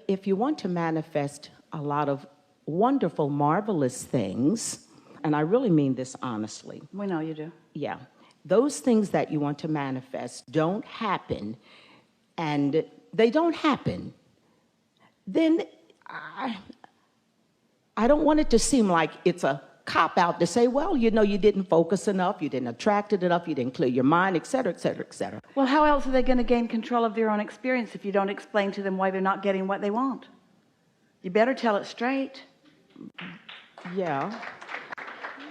if you want to manifest a lot of wonderful, marvelous things, and I really mean this honestly. We know you do. Yeah. Those things that you want to manifest don't happen, and they don't happen, then I don't want it to seem like it's a cop-out to say, well, you know, you didn't focus enough, you didn't attract it enough, you didn't clear your mind, et cetera, et cetera, et cetera. Well, how else are they going to gain control of their own experience if you don't explain to them why they're not getting what they want? You better tell it straight. Yeah.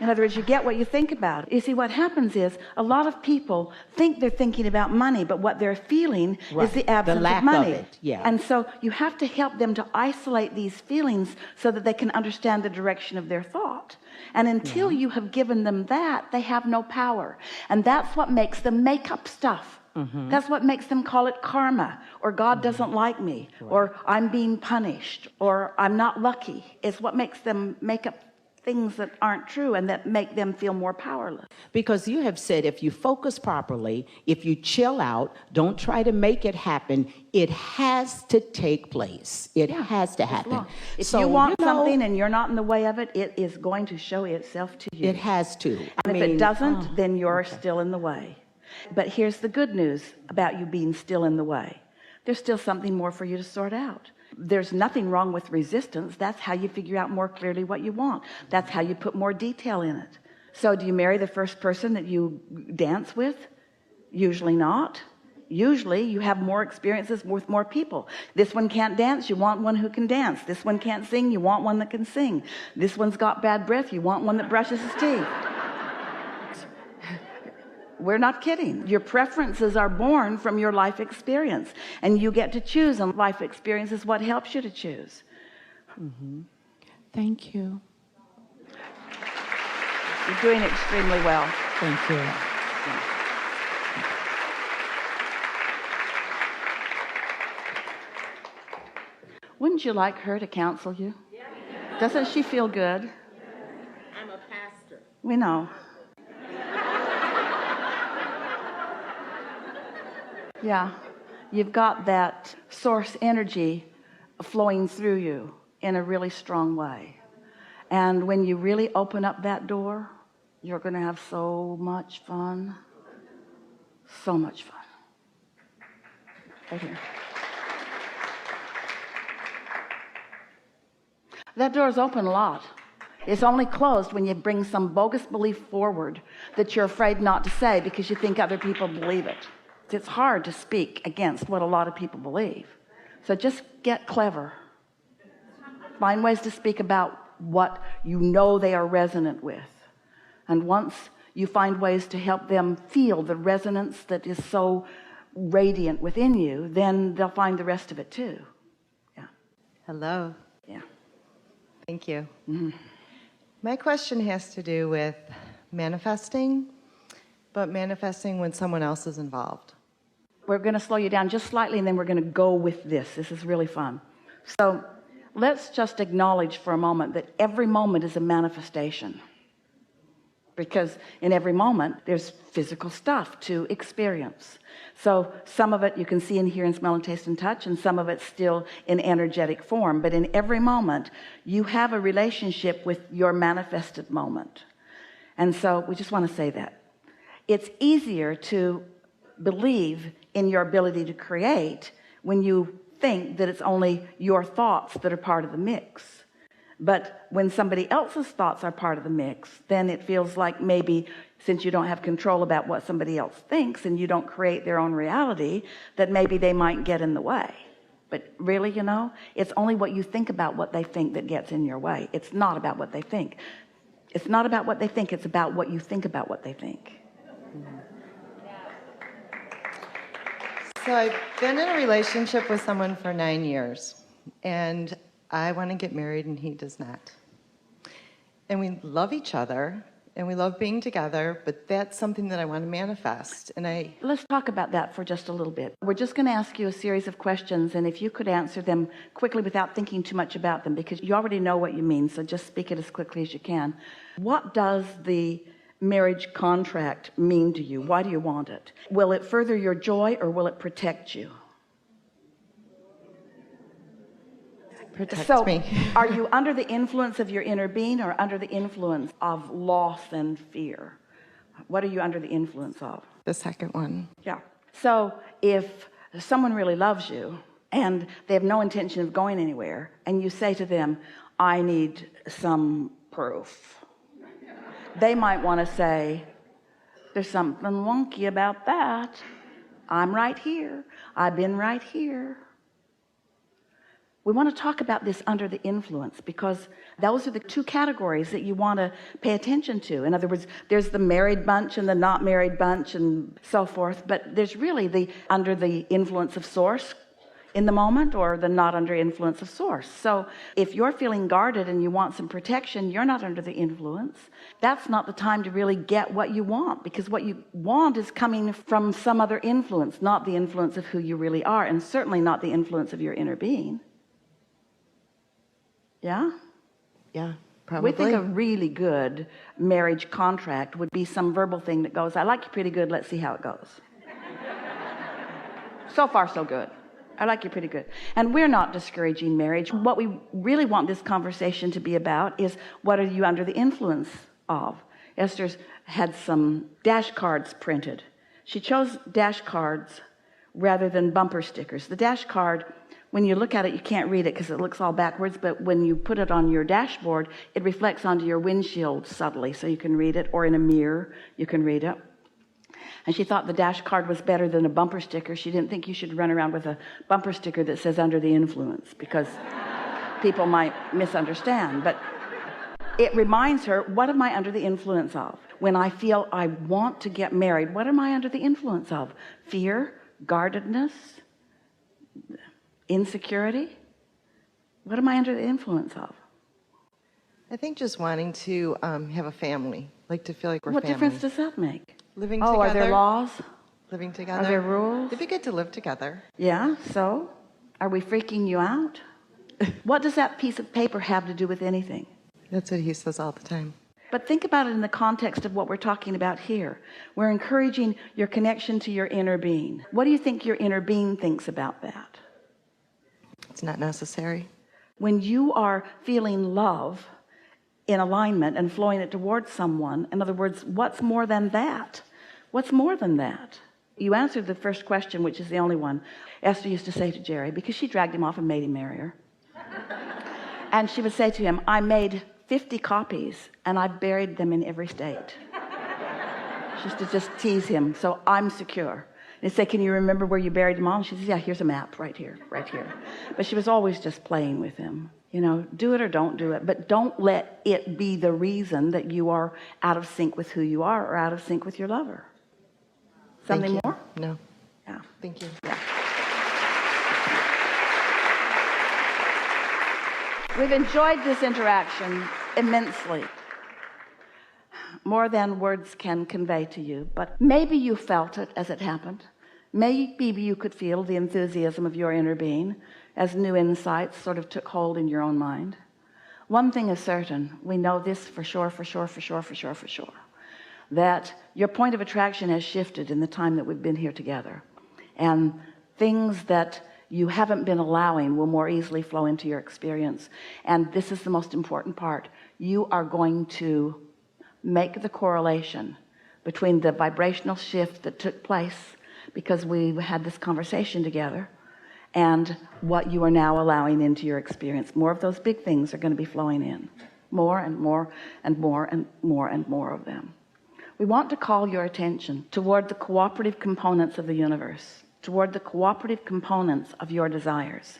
In other words, you get what you think about. You see, what happens is a lot of people think they're thinking about money, but what they're feeling is the absence lack of money. of it. Yeah. And so you have to help them to isolate these feelings so that they can understand the direction of their thought. And until you have given them that, they have no power. And that's what makes them make up stuff. That's what makes them call it karma, or God doesn't like me, or I'm being punished, or I'm not lucky. It's what makes them make up things that aren't true and that make them feel more powerless. Because you have said if you focus properly, if you chill out, don't try to make it happen, it has to take place. It has to happen. If you want something and you're not in the way of it, it is going to show itself to you. It has to. And if it doesn't, then you're still in the way. But here's the good news about you being still in the way. There's still something more for you to sort out. There's nothing wrong with resistance. That's how you figure out more clearly what you want. That's how you put more detail in it. So do you marry the first person that you dance with? Usually not. Usually you have more experiences with more people. This one can't dance, you want one who can dance. This one can't sing, you want one that can sing. This one's got bad breath, you want one that brushes his teeth. We're not kidding. Your preferences are born from your life experience, and you get to choose, and life experience is what helps you to choose. Thank you. You're doing extremely well. Thank you. Wouldn't you like her to counsel you? Doesn't she feel good? I'm a pastor. We know. Yeah, you've got that source energy flowing through you in a really strong way. And when you really open up that door, you're going to have so much fun. So much fun. Right here. That door's open a lot. It's only closed when you bring some bogus belief forward that you're afraid not to say because you think other people believe it. It's hard to speak against what a lot of people believe. So just get clever. Find ways to speak about what you know they are resonant with. And once you find ways to help them feel the resonance that is so radiant within you, then they'll find the rest of it too. Yeah. Hello. Yeah. Thank you. My question has to do with manifesting, but manifesting when someone else is involved. We're going to slow you down just slightly, and then we're going to go with this. This is really fun. So let's just acknowledge for a moment that every moment is a manifestation, because in every moment there's physical stuff to experience. So some of it you can see and hear and smell and taste and touch, and some of it's still in energetic form. But in every moment you have a relationship with your manifested moment. And so we just want to say that it's easier to believe in your ability to create when you think that it's only your thoughts that are part of the mix. But when somebody else's thoughts are part of the mix, then it feels like maybe since you don't have control about what somebody else thinks and you don't create their own reality, that maybe they might get in the way. But really, you know, it's only what you think about what they think that gets in your way. It's not about what they think. It's not about what they think. It's about what you think about what they think. So I've been in a relationship with someone for 9 years, and I want to get married and he does not. And we love each other and we love being together, but that's something that I want to manifest. And let's talk about that for just a little bit. We're just going to ask you a series of questions, and if you could answer them quickly without thinking too much about them, because you already know what you mean, so just speak it as quickly as you can. What does the marriage contract mean to you? Why do you want it? Will it further your joy or will it protect you? protects So, me. are you under the influence of your inner being or under the influence of loss and fear? What are you under the influence of? The second one. Yeah. So if someone really loves you and they have no intention of going anywhere, and you say to them, I need some proof, they might want to say, there's something wonky about that. I'm right here. I've been right here. We want to talk about this under the influence, because those are the two categories that you want to pay attention to. In other words, there's the married bunch and the not married bunch and so forth, but there's really the under the influence of source in the moment, or the not under influence of source. So if you're feeling guarded and you want some protection, you're not under the influence. That's not the time to really get what you want, because what you want is coming from some other influence, not the influence of who you really are, and certainly not the influence of your inner being. Yeah? Yeah, probably. We think a really good marriage contract would be some verbal thing that goes, I like you pretty good, let's see how it goes. So far, so good. I like you pretty good. And we're not discouraging marriage. What we really want this conversation to be about is, what are you under the influence of? Esther's had some dash cards printed. She chose dash cards rather than bumper stickers. The dash card, when you look at it, you can't read it because it looks all backwards, but when you put it on your dashboard, it reflects onto your windshield subtly, so you can read it, or in a mirror you can read it. And she thought the dash card was better than a bumper sticker. She didn't think you should run around with a bumper sticker that says under the influence, because people might misunderstand. But it reminds her, what am I under the influence of? When I feel I want to get married, what am I under the influence of? Fear, guardedness, insecurity? What am I under the influence of? I think just wanting to have a family, like to feel like we're What family. difference does that make? Living Oh, together. are there laws? Living together. Are there rules? It'd be good to live together. Yeah, so are we freaking you out? What does that piece of paper have to do with anything? That's what he says all the time. But think about it in the context of what we're talking about here. We're encouraging your connection to your inner being. What do you think your inner being thinks about that? It's not necessary. When you are feeling love in alignment and flowing it towards someone, in other words, what's more than that? What's more than that? You answered the first question, which is the only one. Esther used to say to Jerry, because she dragged him off and made him marry her. And she would say to him, I made 50 copies and I've buried them in every state. She used to just tease him, so I'm secure. And he'd say, can you remember where you buried them all? And she says, yeah, here's a map right here, right here. But she was always just playing with him. You know, do it or don't do it, but don't let it be the reason that you are out of sync with who you are or out of sync with your lover. Something Thank you. more? No. Yeah. Thank you. Yeah. We've enjoyed this interaction immensely, more than words can convey to you, but maybe you felt it as it happened. Maybe you could feel the enthusiasm of your inner being as new insights sort of took hold in your own mind. One thing is certain, we know this for sure, that your point of attraction has shifted in the time that we've been here together, and things that you haven't been allowing will more easily flow into your experience. And this is the most important part. You are going to make the correlation between the vibrational shift that took place because we had this conversation together and what you are now allowing into your experience. More of those big things are going to be flowing in. More and more and more and more and more of them. We want to call your attention toward the cooperative components of the universe, toward the cooperative components of your desires.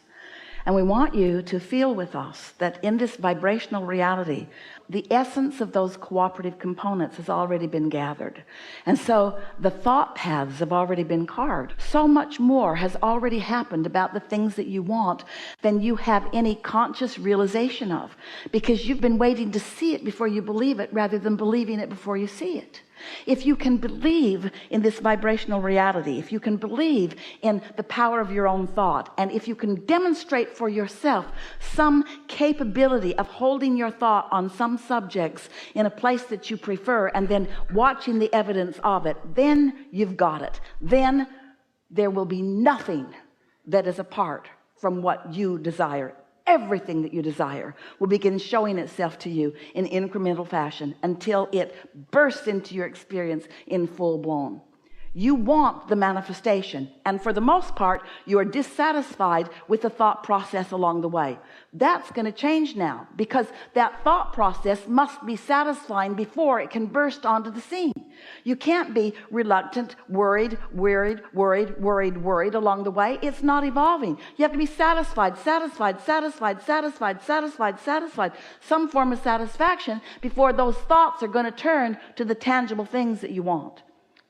And we want you to feel with us that in this vibrational reality, the essence of those cooperative components has already been gathered. And so the thought paths have already been carved. So much more has already happened about the things that you want than you have any conscious realization of, because you've been waiting to see it before you believe it rather than believing it before you see it. If you can believe in this vibrational reality, if you can believe in the power of your own thought, and if you can demonstrate for yourself some capability of holding your thought on some subjects in a place that you prefer and then watching the evidence of it, then you've got it. Then there will be nothing that is apart from what you desire. everything that you desire will begin showing itself to you in incremental fashion until it bursts into your experience in full blown. You want the manifestation, and for the most part you are dissatisfied with the thought process along the way. That's going to change now, because that thought process must be satisfying before it can burst onto the scene. You can't be reluctant, worried along the way. It's not evolving. You have to be satisfied, some form of satisfaction before those thoughts are going to turn to the tangible things that you want.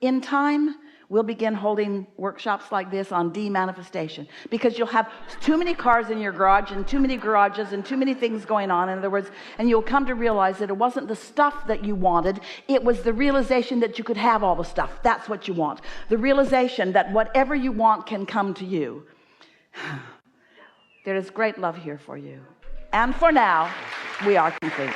In time, we'll begin holding workshops like this on demanifestation, because you'll have too many cars in your garage and too many garages and too many things going on, in other words, and you'll come to realize that it wasn't the stuff that you wanted, it was the realization that you could have all the stuff. That's what you want. The realization that whatever you want can come to you. There is great love here for you. And for now, we are complete.